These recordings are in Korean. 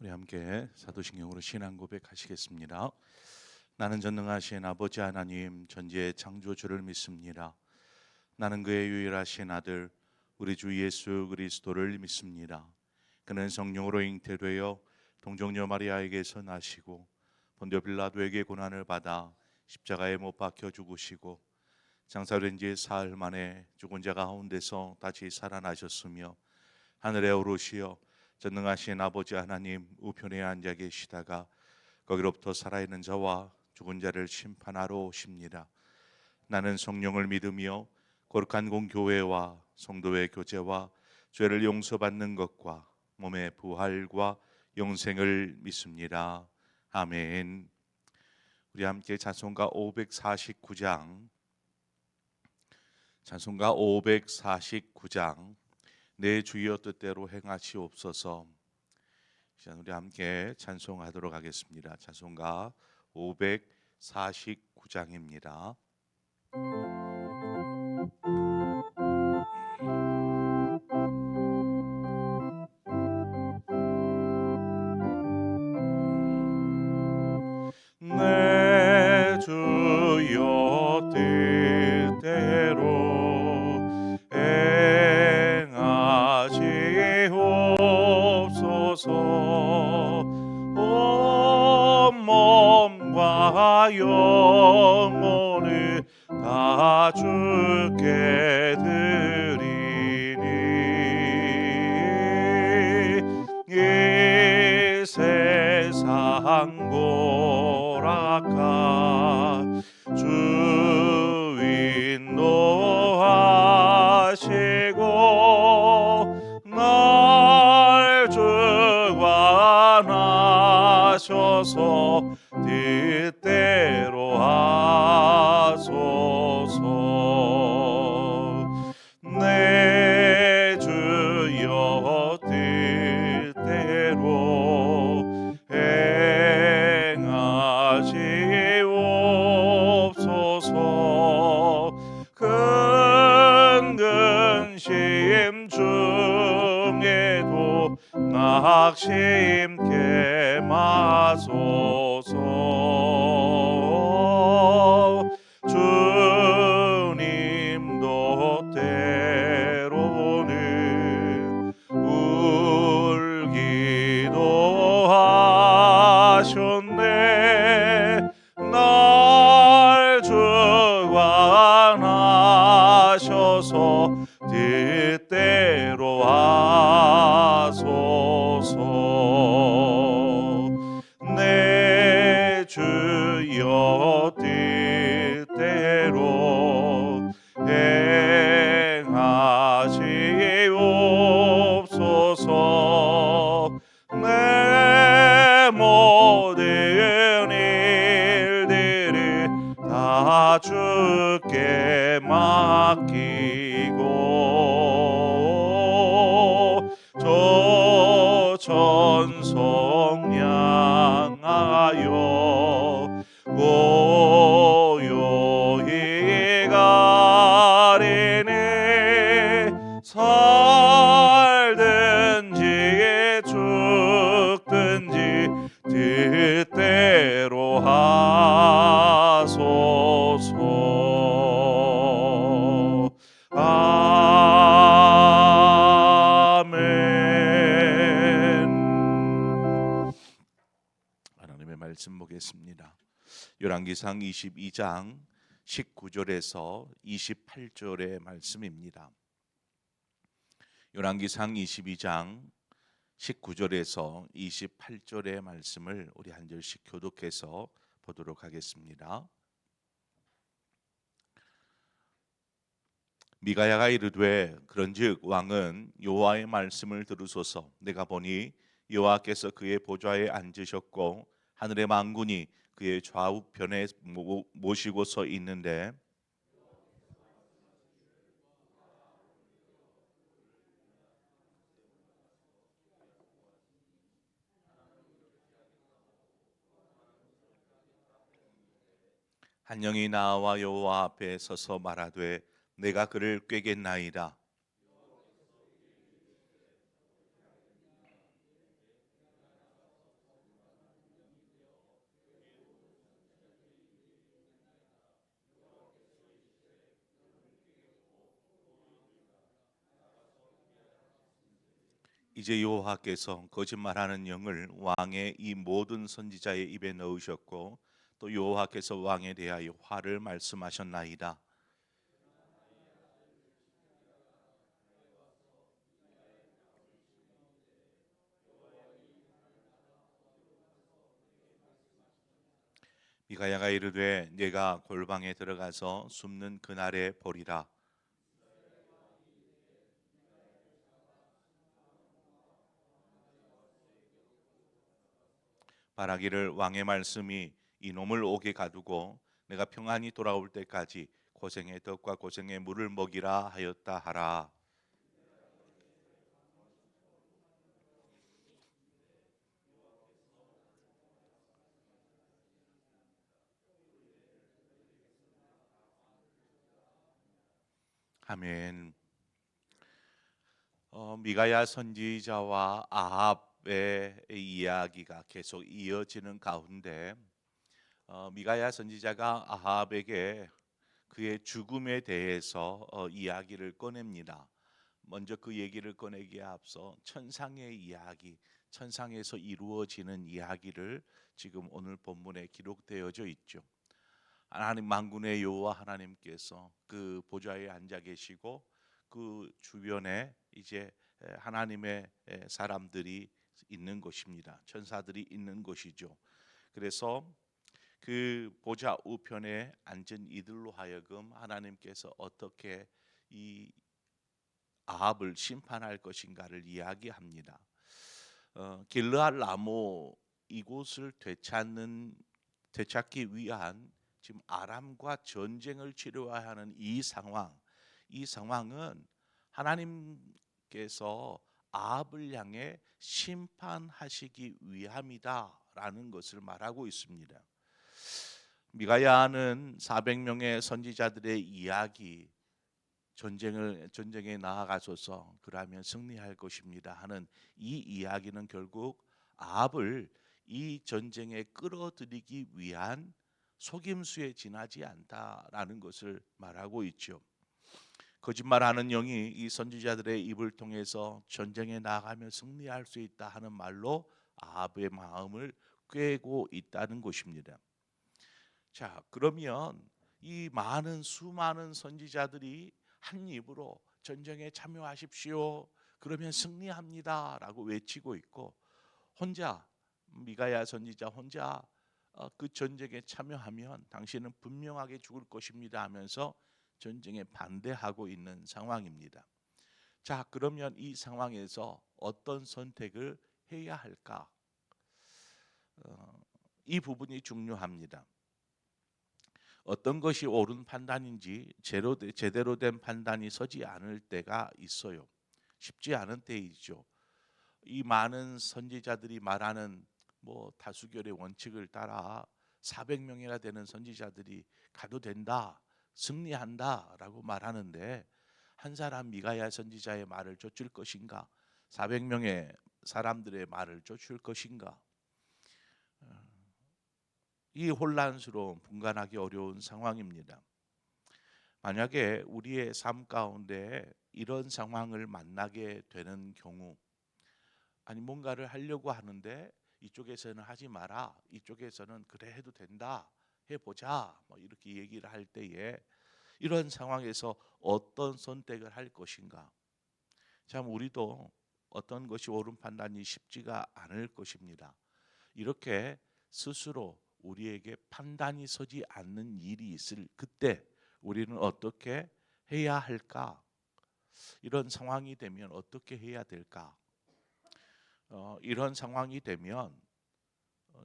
우리 함께 사도신경으로 신앙 고백하시겠습니다. 나는 전능하신 아버지 하나님 전지의 창조주를 믿습니다. 나는 그의 유일하신 아들 우리 주 예수 그리스도를 믿습니다. 그는 성령으로 잉태되어 동정녀 마리아에게서 나시고 본디오 빌라도에게 고난을 받아 십자가에 못 박혀 죽으시고 장사된 지 사흘 만에 죽은 자 가운데서 다시 살아나셨으며 하늘에 오르시어 전능하신 아버지 하나님 우편에 앉아 계시다가 거기로부터 살아있는 자와 죽은 자를 심판하러 오십니다. 나는 성령을 믿으며 거룩한 공교회와 성도의 교제와 죄를 용서받는 것과 몸의 부활과 영생을 믿습니다. 아멘. 우리 함께 찬송가 549장 내 주여 뜻대로 행하시옵소서. 우리 함께 찬송하도록 하겠습니다. 찬송가 549장입니다. 내 주여 뜻대로 행하시옵소서. 온 몸과 영혼을 다 주께 드리니 이 세상 고락한 주인도 하시고 날 주관하셔서 뜻대로 하소서. 내 주여 뜻대로 행하시옵소서. 큰 근심 중에도 낙심케 마소서. 주님도 때로는 울기도 하셨네. 날 주관하셔서 뜻대로 하소서. 내 주여 뜻대로 행하시옵소서. 내 모든 일들을 다 주께 맡기고 저 천성 향하여 고요히 가리니 살든지 죽든지 뜻대로 하소서. 아멘. 하나님의 말씀 보겠습니다. 열왕기상 22장 19절에서 28절의 말씀입니다. 열왕기상 22장 19절에서 28절의 말씀을 우리 한 절씩 교독해서 보도록 하겠습니다. 미가야가 이르되 그런즉 왕은 여호와의 말씀을 들으소서. 내가 보니 여호와께서 그의 보좌에 앉으셨고 하늘의 만군이 그의 좌우편에 모시고 서 있는데 한 영이 나와 여호와 앞에 서서 말하되 내가 그를 꾀겠나이다. 이제 여호와께서 거짓말하는 영을 왕의 이 모든 선지자의 입에 넣으셨고 또 여호와께서 왕에 대하여 화를 말씀하셨나이다. 미가야가 이르되 내가 골방에 들어가서 숨는 그날에 보리라. 말하기를 왕의 말씀이 이놈을 옥에 가두고 내가 평안히 돌아올 때까지 고생의 떡과 고생의 물을 먹이라 하였다 하라. 아멘. 미가야 선지자와 아합의 이야기가 계속 이어지는 가운데 미가야 선지자가 아합에게 그의 죽음에 대해서 이야기를 꺼냅니다. 먼저 그 얘기를 꺼내기에 앞서 천상의 이야기, 천상에서 이루어지는 이야기를 지금 오늘 본문에 기록되어져 있죠. 하나님 만군의 여호와 하나님께서 그 보좌에 앉아 계시고 그 주변에 이제 하나님의 사람들이 있는 것입니다. 천사들이 있는 것이죠. 그래서 그 보좌 우편에 앉은 이들로 하여금 하나님께서 어떻게 이 아합을 심판할 것인가를 이야기합니다. 길르앗 라모 이곳을 되찾기 위한 지금 아람과 전쟁을 치러야 하는 이 상황은 하나님께서 아합을 향해 심판하시기 위함이다라는 것을 말하고 있습니다. 미가야는 400명의 선지자들의 이야기, 전쟁에 나아가소서 그러면 승리할 것입니다 하는 이 이야기는 결국 아합을 이 전쟁에 끌어들이기 위한 속임수에 지나지 않다라는 것을 말하고 있죠. 거짓말하는 영이 이 선지자들의 입을 통해서 전쟁에 나가며 승리할 수 있다 하는 말로 아합의 마음을 꿰고 있다는 것입니다. 자, 그러면 이 수많은 선지자들이 한 입으로 전쟁에 참여하십시오. 그러면 승리합니다라고 외치고 있고 혼자 미가야 선지자 혼자 그 전쟁에 참여하면 당신은 분명하게 죽을 것입니다 하면서 전쟁에 반대하고 있는 상황입니다. 자, 그러면 이 상황에서 어떤 선택을 해야 할까? 이 부분이 중요합니다. 어떤 것이 옳은 판단인지 제대로 된 판단이 서지 않을 때가 있어요. 쉽지 않은 때이죠. 이 많은 선지자들이 말하는 다수결의 원칙을 따라 400명이나 되는 선지자들이 가도 된다, 승리한다라고 말하는데 한 사람 미가야 선지자의 말을 쫓을 것인가? 400명의 사람들의 말을 쫓을 것인가? 이 혼란스러운 분간하기 어려운 상황입니다. 만약에 우리의 삶 가운데 이런 상황을 만나게 되는 경우, 아니 뭔가를 하려고 하는데 이쪽에서는 하지 마라, 이쪽에서는 그래 해도 된다, 해보자, 이렇게 얘기를 할 때에 이런 상황에서 어떤 선택을 할 것인가? 참 우리도 어떤 것이 옳은 판단이 쉽지가 않을 것입니다. 이렇게 스스로 우리에게 판단이 서지 않는 일이 있을 그때 우리는 어떻게 해야 할까? 이런 상황이 되면 어떻게 해야 될까? 이런 상황이 되면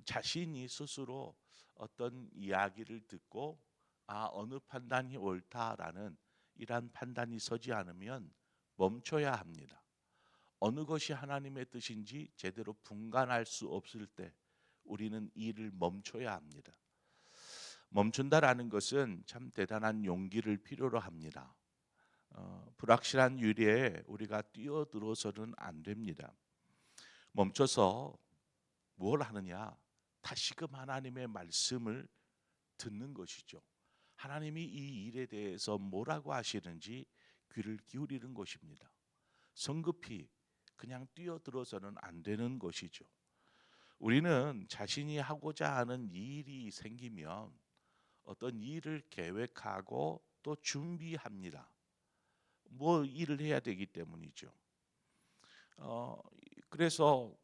자신이 스스로 어떤 이야기를 듣고 어느 판단이 옳다라는 이러한 판단이 서지 않으면 멈춰야 합니다. 어느 것이 하나님의 뜻인지 제대로 분간할 수 없을 때 우리는 일을 멈춰야 합니다. 멈춘다라는 것은 참 대단한 용기를 필요로 합니다. 불확실한 유리에 우리가 뛰어들어서는 안 됩니다. 멈춰서 뭘 하느냐? 다시금 하나님의 말씀을 듣는 것이죠. 하나님이 이 일에 대해서 뭐라고 하시는지 귀를 기울이는 것입니다. 성급히 그냥 뛰어들어서는 안 되는 것이죠. 우리는 자신이 하고자 하는 일이 생기면 어떤 일을 계획하고 또 준비합니다. 뭐 일을 해야 되기 때문이죠. 그래서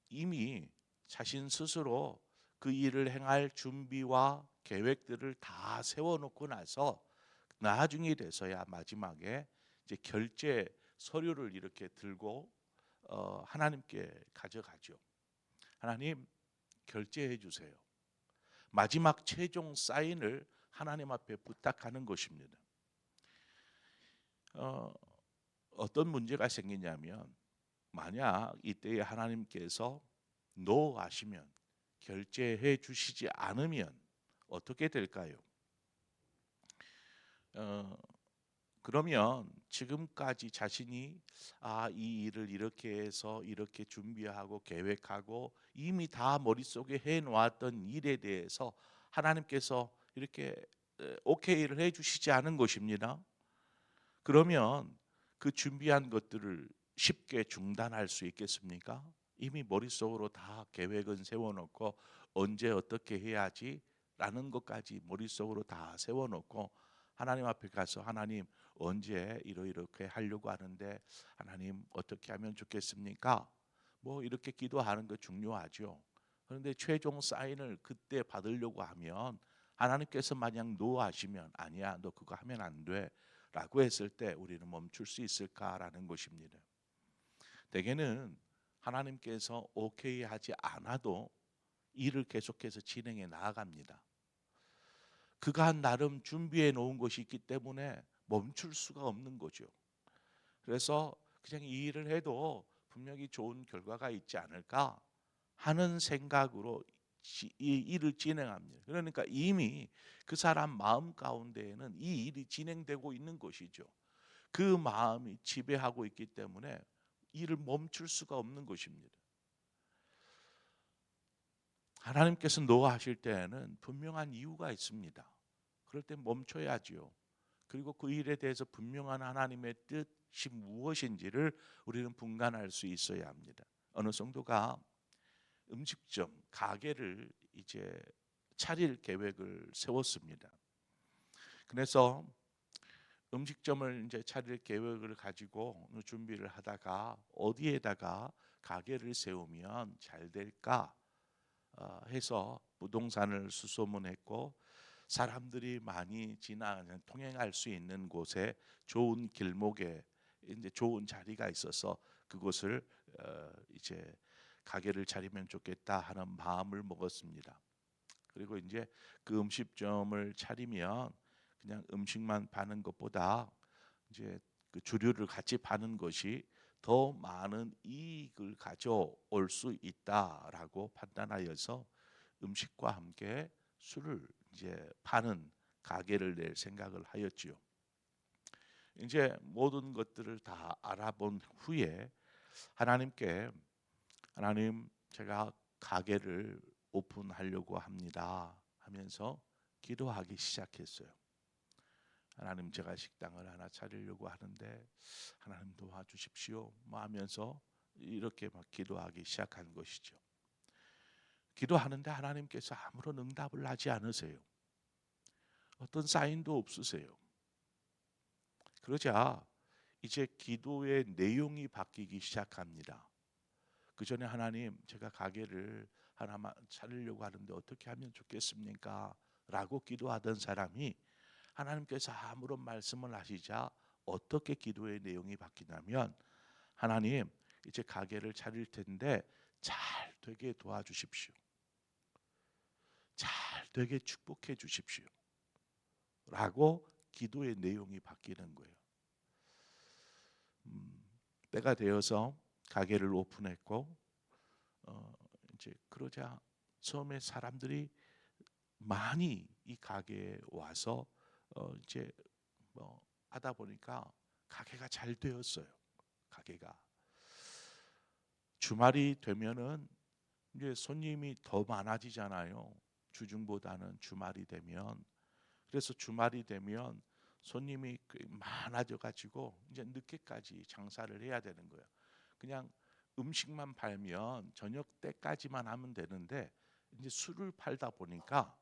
이미 자신 스스로 그 일을 행할 준비와 계획들을 다 세워놓고 나서 나중에 돼서야 마지막에 이제 결제 서류를 이렇게 들고 하나님께 가져가죠. 하나님, 결제해 주세요. 마지막 최종 사인을 하나님 앞에 부탁하는 것입니다. 어떤 문제가 생기냐면 만약 이때에 하나님께서 노 하시면 결제해 주시지 않으면 어떻게 될까요? 그러면 지금까지 자신이 이 일을 이렇게 해서 이렇게 준비하고 계획하고 이미 다 머릿속에 해놓았던 일에 대해서 하나님께서 이렇게 오케이를 해주시지 않은 것입니다. 그러면 그 준비한 것들을 쉽게 중단할 수 있겠습니까? 이미 머릿속으로 다 계획은 세워놓고 언제 어떻게 해야지 라는 것까지 머릿속으로 다 세워놓고 하나님 앞에 가서 하나님 언제 이렇게 하려고 하는데 하나님 어떻게 하면 좋겠습니까? 뭐 이렇게 기도하는 거 중요하죠. 그런데 최종 사인을 그때 받으려고 하면 하나님께서 만약 노하시면 아니야 너 그거 하면 안 돼 라고 했을 때 우리는 멈출 수 있을까라는 것입니다. 대개는 하나님께서 오케이 하지 않아도 일을 계속해서 진행해 나아갑니다. 그가 나름 준비해 놓은 것이 있기 때문에 멈출 수가 없는 거죠. 그래서 그냥 이 일을 해도 분명히 좋은 결과가 있지 않을까 하는 생각으로 이 일을 진행합니다. 그러니까 이미 그 사람 마음 가운데에는 이 일이 진행되고 있는 것이죠. 그 마음이 지배하고 있기 때문에 일을 멈출 수가 없는 것입니다. 하나님께서 노하실 때에는 분명한 이유가 있습니다. 그럴 때 멈춰야지요. 그리고 그 일에 대해서 분명한 하나님의 뜻이 무엇인지를 우리는 분간할 수 있어야 합니다. 어느 성도가 음식점, 가게를 이제 차릴 계획을 세웠습니다. 그래서 음식점을 이제 차릴 계획을 가지고 준비를 하다가 어디에다가 가게를 세우면 잘 될까 해서 부동산을 수소문했고 사람들이 많이 통행할 수 있는 곳에 좋은 길목에 이제 좋은 자리가 있어서 그곳을 이제 가게를 차리면 좋겠다 하는 마음을 먹었습니다. 그리고 이제 그 음식점을 차리면 그냥 음식만 파는 것보다 이제 그 주류를 같이 파는 것이 더 많은 이익을 가져올 수 있다라고 판단하여서 음식과 함께 술을 이제 파는 가게를 낼 생각을 하였지요. 이제 모든 것들을 다 알아본 후에 하나님께 하나님 제가 가게를 오픈하려고 합니다 하면서 기도하기 시작했어요. 하나님 제가 식당을 하나 차리려고 하는데 하나님 도와주십시오 하면서 이렇게 막 기도하기 시작한 것이죠. 기도하는데 하나님께서 아무런 응답을 하지 않으세요. 어떤 사인도 없으세요. 그러자 이제 기도의 내용이 바뀌기 시작합니다. 그 전에 하나님 제가 가게를 하나만 차리려고 하는데 어떻게 하면 좋겠습니까? 라고 기도하던 사람이 하나님께서 아무런 말씀을 하시자 어떻게 기도의 내용이 바뀌냐면 하나님 이제 가게를 차릴 텐데 잘 되게 도와주십시오. 잘 되게 축복해 주십시오. 라고 기도의 내용이 바뀌는 거예요. 때가 되어서 가게를 오픈했고 이제 그러자 처음에 사람들이 많이 이 가게에 와서 이제 뭐 하다 보니까 가게가 잘 되었어요. 가게가 주말이 되면은 이제 손님이 더 많아지잖아요. 주중보다는 주말이 되면 그래서 주말이 되면 손님이 많아져 가지고 이제 늦게까지 장사를 해야 되는 거예요. 그냥 음식만 팔면 저녁 때까지만 하면 되는데 이제 술을 팔다 보니까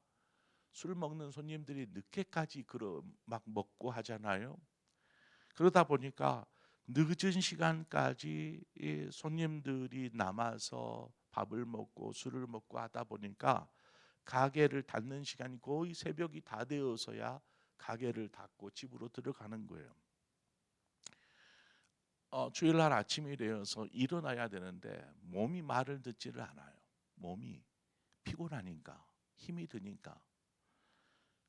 술 먹는 손님들이 늦게까지 막 먹고 하잖아요. 그러다 보니까 늦은 시간까지 이 손님들이 남아서 밥을 먹고 술을 먹고 하다 보니까 가게를 닫는 시간이 거의 새벽이 다 되어서야 가게를 닫고 집으로 들어가는 거예요. 주일날 아침이 되어서 일어나야 되는데 몸이 말을 듣지를 않아요. 몸이 피곤하니까, 힘이 드니까.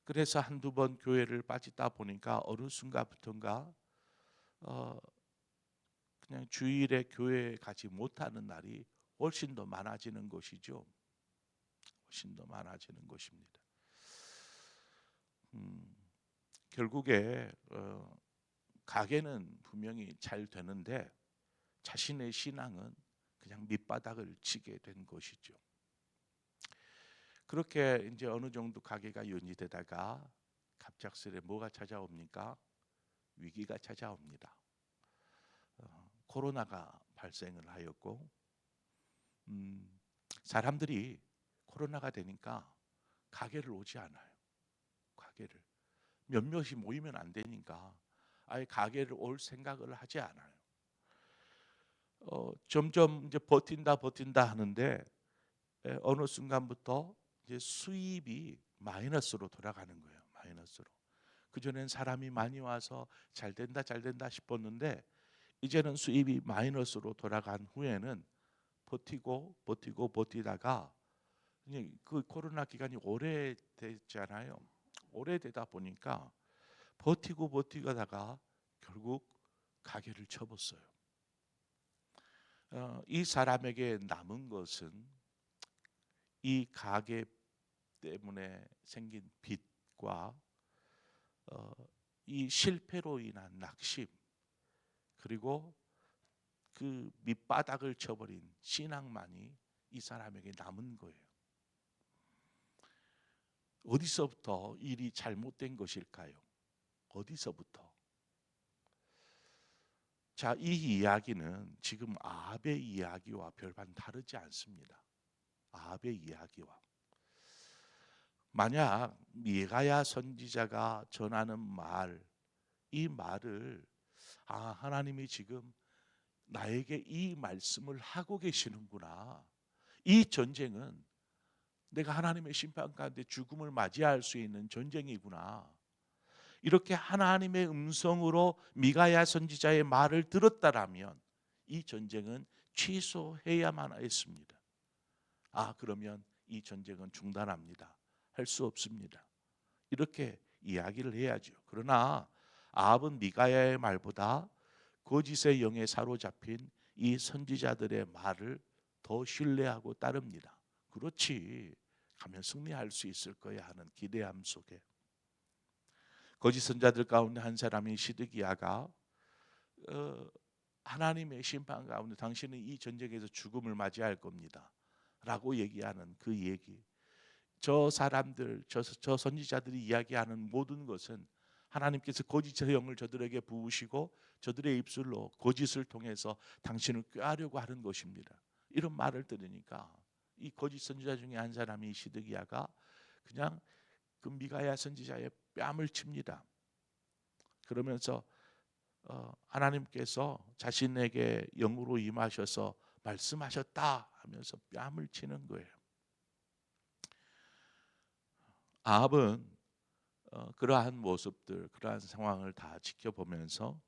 그래서 한두 번 교회를 빠지다 보니까 어느 순간부터인가 그냥 주일에 교회에 가지 못하는 날이 훨씬 더 많아지는 것이죠. 훨씬 더 많아지는 것입니다. 결국에 가게는 분명히 잘 되는데 자신의 신앙은 그냥 밑바닥을 치게 된 것이죠. 그렇게 이제 어느 정도 가게가 유지되다가 갑작스레 뭐가 찾아옵니까? 위기가 찾아옵니다. 코로나가 발생을 하였고 사람들이 코로나가 되니까 가게를 오지 않아요. 가게를 몇몇이 모이면 안 되니까 아예 가게를 올 생각을 하지 않아요. 점점 이제 버틴다 하는데 어느 순간부터 이제 수입이 마이너스로 돌아가는 거예요. 마이너스로. 그전엔 사람이 많이 와서 잘 된다 싶었는데 이제는 수입이 마이너스로 돌아간 후에는 버티다가 이제 그 코로나 기간이 오래됐잖아요. 오래되다 보니까 버티다가 결국 가게를 접었어요. 이 사람에게 남은 것은 이 가게 때문에 생긴 빚과 이 실패로 인한 낙심 그리고 그 밑바닥을 쳐버린 신앙만이 이 사람에게 남은 거예요. 어디서부터 일이 잘못된 것일까요? 어디서부터? 자, 이 이야기는 지금 아합의 이야기와 별반 다르지 않습니다. 아합의 이야기와. 만약 미가야 선지자가 전하는 말, 이 말을 하나님이 지금 나에게 이 말씀을 하고 계시는구나. 이 전쟁은 내가 하나님의 심판 가운데 죽음을 맞이할 수 있는 전쟁이구나. 이렇게 하나님의 음성으로 미가야 선지자의 말을 들었다라면 이 전쟁은 취소해야만 했습니다. 그러면 이 전쟁은 중단합니다. 할 수 없습니다. 이렇게 이야기를 해야죠. 그러나 아합은 미가야의 말보다 거짓의 영에 사로잡힌 이 선지자들의 말을 더 신뢰하고 따릅니다. 그렇지, 가면 승리할 수 있을 거야 하는 기대함 속에 거짓 선자들 가운데 한 사람인 시드기야가 하나님의 심판 가운데 당신은 이 전쟁에서 죽음을 맞이할 겁니다 라고 얘기하는 그 얘기, 저 사람들, 저 선지자들이 이야기하는 모든 것은 하나님께서 거짓의 영을 저들에게 부으시고 저들의 입술로 거짓을 통해서 당신을 꾀하려고 하는 것입니다. 이런 말을 들으니까 이 거짓 선지자 중에 한 사람이 시드기야가 그냥 그 미가야 선지자의 뺨을 칩니다. 그러면서 하나님께서 자신에게 영으로 임하셔서 말씀하셨다 하면서 뺨을 치는 거예요. 아합은 그러한 모습들, 그러한 상황을 다 지켜보면서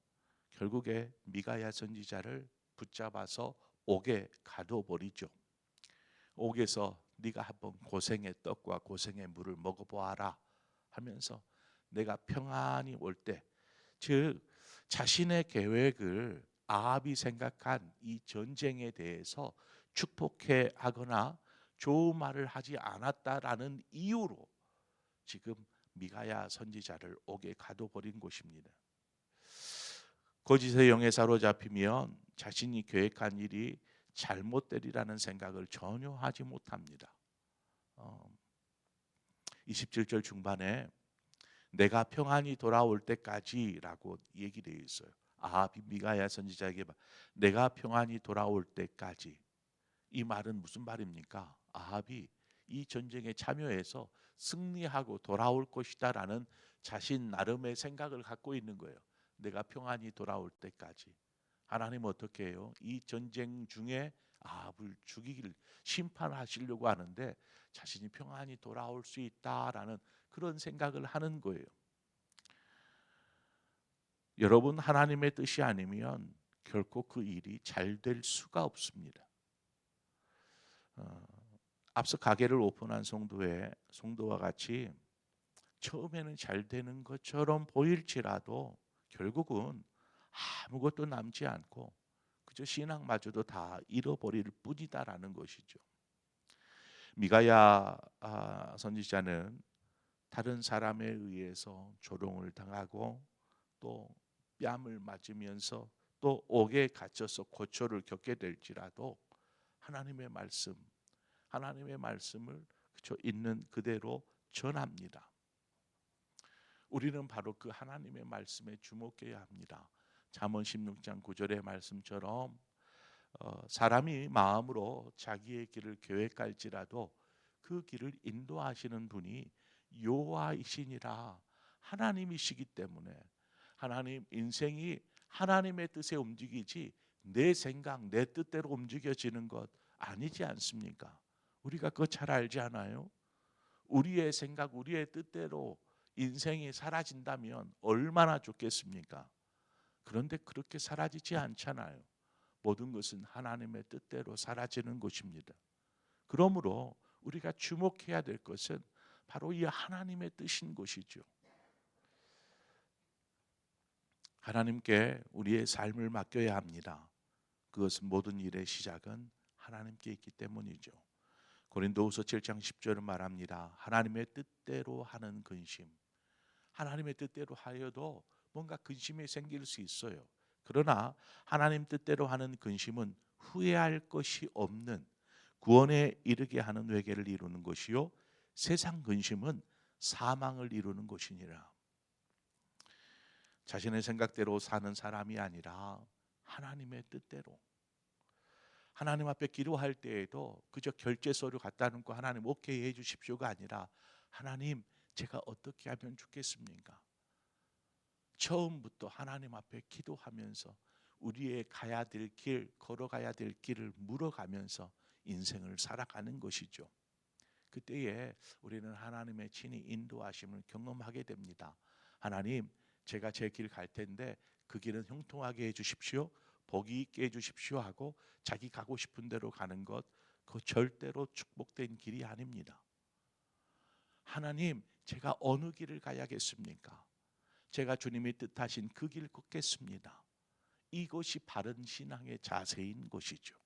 결국에 미가야 선지자를 붙잡아서 옥에 가둬버리죠. 옥에서 네가 한번 고생의 떡과 고생의 물을 먹어보아라 하면서 내가 평안히 올 때, 즉 자신의 계획을 아합이 생각한 이 전쟁에 대해서 축복해 하거나 좋은 말을 하지 않았다라는 이유로 지금 미가야 선지자를 옥에 가둬버린 것입니다. 거짓의 영에 사로잡히면 자신이 계획한 일이 잘못되리라는 생각을 전혀 하지 못합니다. 27절 중반에 내가 평안히 돌아올 때까지라고 얘기되어 있어요. 아합이 미가야 선지자에게 내가 평안히 돌아올 때까지. 이 말은 무슨 말입니까? 아합이 이 전쟁에 참여해서 승리하고 돌아올 것이다라는 자신 나름의 생각을 갖고 있는 거예요. 내가 평안히 돌아올 때까지. 하나님 어떻게 해요? 이 전쟁 중에 아합을 죽이길 심판하시려고 하는데 자신이 평안히 돌아올 수 있다라는 그런 생각을 하는 거예요. 여러분, 하나님의 뜻이 아니면 결코 그 일이 잘 될 수가 없습니다. 앞서 가게를 오픈한 성도와 같이 처음에는 잘 되는 것처럼 보일지라도 결국은 아무것도 남지 않고 그저 신앙마저도 다 잃어버릴 뿐이다라는 것이죠. 미가야 선지자는 다른 사람에 의해서 조롱을 당하고 또 뺨을 맞으면서 또 옥에 갇혀서 고초를 겪게 될지라도 하나님의 말씀을 그저 있는 그대로 전합니다. 우리는 바로 그 하나님의 말씀에 주목해야 합니다. 잠언 16장 9절의 말씀처럼 사람이 마음으로 자기의 길을 계획할지라도 그 길을 인도하시는 분이 여호와이시니라. 하나님이시기 때문에 하나님 인생이 하나님의 뜻에 움직이지 내 생각, 내 뜻대로 움직여지는 것 아니지 않습니까? 우리가 그거 잘 알지 않아요? 우리의 생각, 우리의 뜻대로 인생이 사라진다면 얼마나 좋겠습니까? 그런데 그렇게 사라지지 않잖아요. 모든 것은 하나님의 뜻대로 사라지는 것입니다. 그러므로 우리가 주목해야 될 것은 바로 이 하나님의 뜻인 것이죠. 하나님께 우리의 삶을 맡겨야 합니다. 그것은 모든 일의 시작은 하나님께 있기 때문이죠. 고린도후서 7장 10절은 말합니다. 하나님의 뜻대로 하는 근심. 하나님의 뜻대로 하여도 뭔가 근심이 생길 수 있어요. 그러나 하나님 뜻대로 하는 근심은 후회할 것이 없는 구원에 이르게 하는 회개를 이루는 것이요 세상 근심은 사망을 이루는 것이니라. 자신의 생각대로 사는 사람이 아니라 하나님의 뜻대로, 하나님 앞에 기도할 때에도 그저 결제서류 갖다 놓고 하나님 오케이 해 주십시오가 아니라 하나님 제가 어떻게 하면 좋겠습니까? 처음부터 하나님 앞에 기도하면서 우리의 가야 될 길, 걸어가야 될 길을 물어가면서 인생을 살아가는 것이죠. 그때에 우리는 하나님의 친히 인도하심을 경험하게 됩니다. 하나님, 제가 제 길 갈 텐데 그 길은 형통하게 해 주십시오. 복이 있게 해 주십시오 하고 자기 가고 싶은 대로 가는 것, 그 절대로 축복된 길이 아닙니다. 하나님, 제가 어느 길을 가야겠습니까? 제가 주님이 뜻하신 그 길 걷겠습니다. 이것이 바른 신앙의 자세인 것이죠.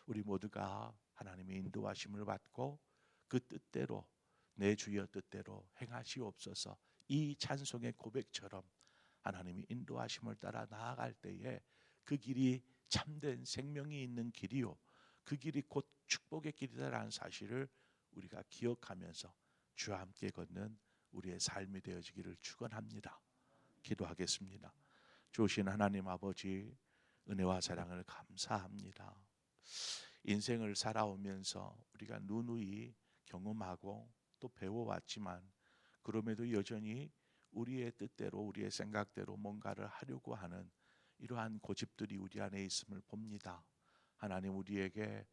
우리 모두가 하나님의 인도하심을 받고 그 뜻대로 내 주여 뜻대로 행하시옵소서. 이 찬송의 고백처럼 하나님이 인도하심을 따라 나아갈 때에 그 길이 참된 생명이 있는 길이요 그 길이 곧 축복의 길이다라는 사실을 우리가 기억하면서 주와 함께 걷는 우리의 삶이 되어지기를 축원합니다. 기도하겠습니다. 주신 하나님 아버지, 은혜와 사랑을 감사합니다. 인생을 살아오면서 우리가 누누이 경험하고 또 배워왔지만 그럼에도 여전히 우리의 뜻대로 우리의 생각대로 뭔가를 하려고 하는 이러한 고집들이 우리 안에 있음을 봅니다. 하나님, 우리에게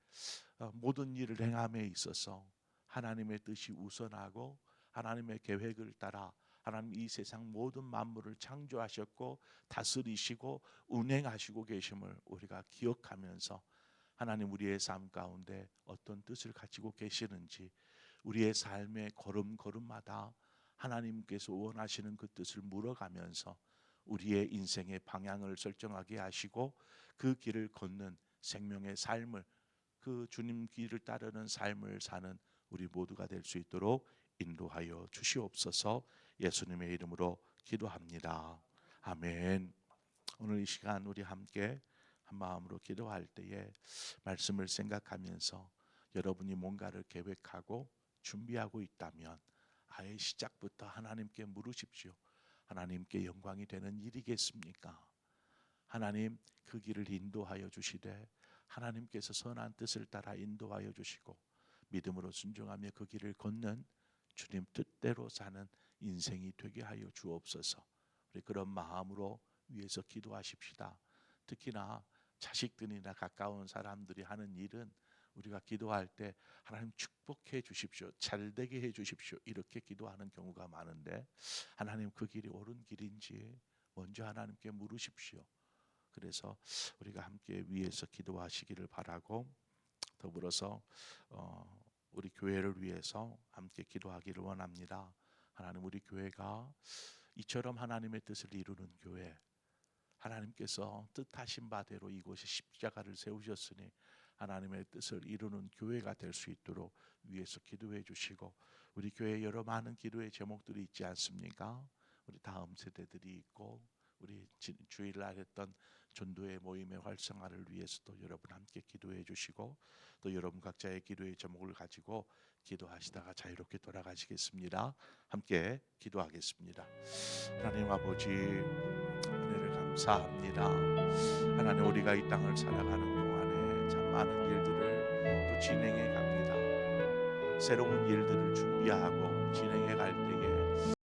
모든 일을 행함에 있어서 하나님의 뜻이 우선하고 하나님의 계획을 따라 하나님 이 세상 모든 만물을 창조하셨고 다스리시고 운행하시고 계심을 우리가 기억하면서 하나님, 우리의 삶 가운데 어떤 뜻을 가지고 계시는지 우리의 삶의 걸음걸음마다 하나님께서 원하시는 그 뜻을 물어가면서 우리의 인생의 방향을 설정하게 하시고 그 길을 걷는 생명의 삶을, 그 주님 길을 따르는 삶을 사는 우리 모두가 될 수 있도록 인도하여 주시옵소서. 예수님의 이름으로 기도합니다. 아멘. 오늘 이 시간 우리 함께 한 마음으로 기도할 때에 말씀을 생각하면서 여러분이 뭔가를 계획하고 준비하고 있다면 아예 시작부터 하나님께 물으십시오. 하나님께 영광이 되는 일이겠습니까? 하나님 그 길을 인도하여 주시되 하나님께서 선한 뜻을 따라 인도하여 주시고 믿음으로 순종하며 그 길을 걷는 주님 뜻대로 사는 인생이 되게 하여 주옵소서. 우리 그런 마음으로 위해서 기도하십시다. 특히나 자식들이나 가까운 사람들이 하는 일은 우리가 기도할 때 하나님 축복해 주십시오, 잘되게 해 주십시오, 이렇게 기도하는 경우가 많은데 하나님 그 길이 옳은 길인지 먼저 하나님께 물으십시오. 그래서 우리가 함께 위해서 기도하시기를 바라고, 더불어서 우리 교회를 위해서 함께 기도하기를 원합니다. 하나님, 우리 교회가 이처럼 하나님의 뜻을 이루는 교회, 하나님께서 뜻하신 바대로 이곳에 십자가를 세우셨으니 하나님의 뜻을 이루는 교회가 될 수 있도록 위해서 기도해 주시고, 우리 교회에 여러 많은 기도의 제목들이 있지 않습니까? 우리 다음 세대들이 있고 우리 주일날 했던 전도의 모임의 활성화를 위해서도 여러분 함께 기도해 주시고, 또 여러분 각자의 기도의 제목을 가지고 기도하시다가 자유롭게 돌아가시겠습니다. 함께 기도하겠습니다. 하나님 아버지, 은혜를 감사합니다. 하나님, 우리가 이 땅을 살아가는 동안에 참 많은 일들을 또 진행해 갑니다. 새로운 일들을 준비하고 진행해 갈 때에